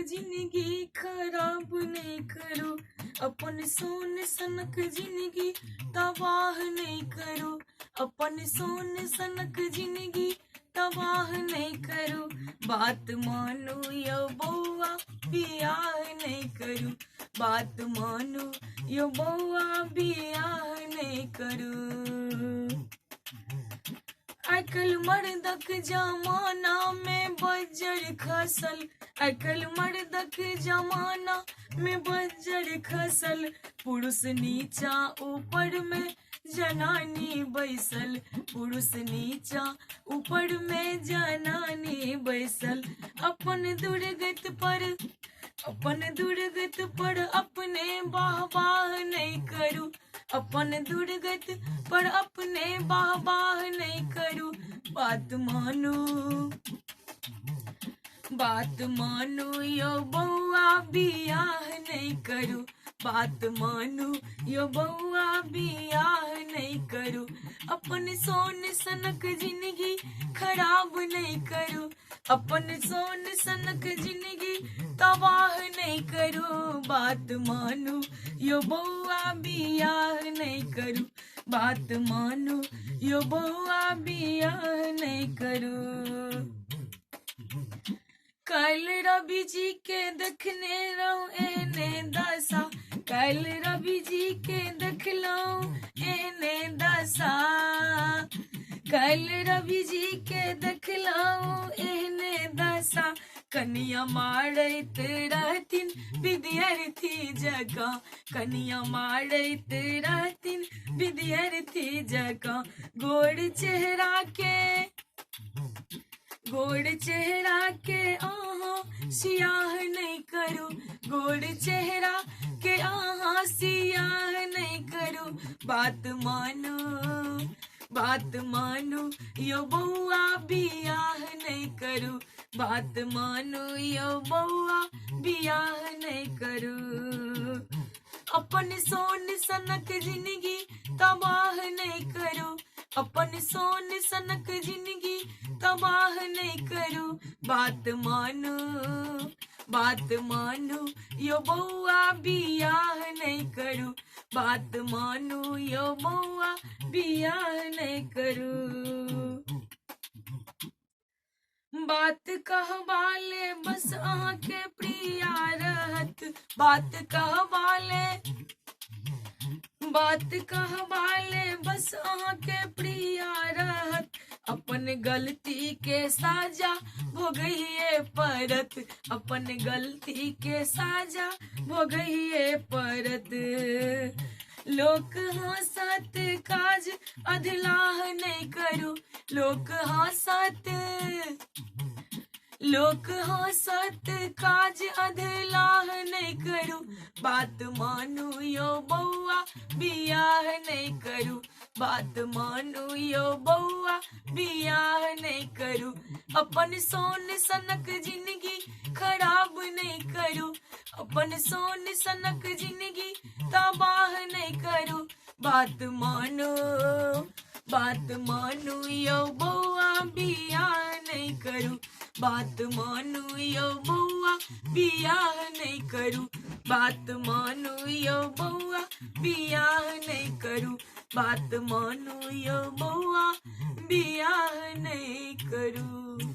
जिंदगी खराब नहीं करो, अपन सोन सनक जिंदगी तबाह नहीं करो, अपन सोन सनक जिंदगी तबाह नहीं करो। बात मानो यो बउआ बियाह नहीं करो, बात मानो यो बउआ बियाह नहीं करो। आजकल मर्दक जमाना में बज्जर खसल, आजकल मर्दक जमाना में बज्जर खसल। पुरुष नीचा ऊपर में जनानी बैसल, पुरुष नीचा ऊपर में जनानी बैसल। अपन दुर्गत पर अपने वाह वाह नहीं करूं, अपन दुर्गत पर अपने वाह वाह नहीं करूं। बात मानो यो बउआ बियाह नहीं करूं, बात मानो यो बउआ बियाह नहीं करूं। अपन सोन सनक जिंदगी खराब नहीं करूं, अपन सोन सनक जिंदगी तबाह नहीं करूं। बात मानो यो बउआ बियाह नहीं करूं, बात मानो यो बउआ बियाह नहीं करूं। कल रवि जी के देखने रहूं एने दशा, कल रवि जी के देख लूं एने दशा, कल रवि जी के देख लूं एने दशा। कनिया मारत रहतिन विद्यार्थी जगह, कनिया मारत रहतिन विद्यार्थी जगह। गोड़ चेहरा के आहा सियाह नहीं करो, गोड़ चेहरा के आहा सियाह नहीं करो। बात मानो यो बउआ बियाह नहीं करो, बात मानो यो बउआ बियाह नहीं करो। अपन सोन सनक जिंदगी तबाह नहीं करो, अपन सोन सनक जिंदगी तबाह नहीं करो। बात मानो यो बउआ बियाह नहीं करो, बात मानो यो बउआ बियाह नहीं करो। बात कहवाले बस आके प्रिया रहत, बात कहवाले बस आके प्रिया रहत। अपन गलती के साजा भोगइए परत, अपन गलती के साजा भोगइए परत। लोक हंसत काज अधलाह नहीं करो, लोक हंसत काज अधलाह नहीं करो। बात मानो यो बउआ बियाह नहीं करूं, बात मानो यो बउआ बियाह नहीं करूं। अपन सोन सनक जिंदगी खराब नहीं करूं, अपन सोन सनक जिंदगी तबाह नहीं करूं। बात मानो यो बउआ बियाह नहीं करूं, बात मानो यो बउआ बियाह नहीं करूं, बात मानो यो बउआ बियाह नहीं करूं, बात मानो यो बउआ बियाह नहीं करूं।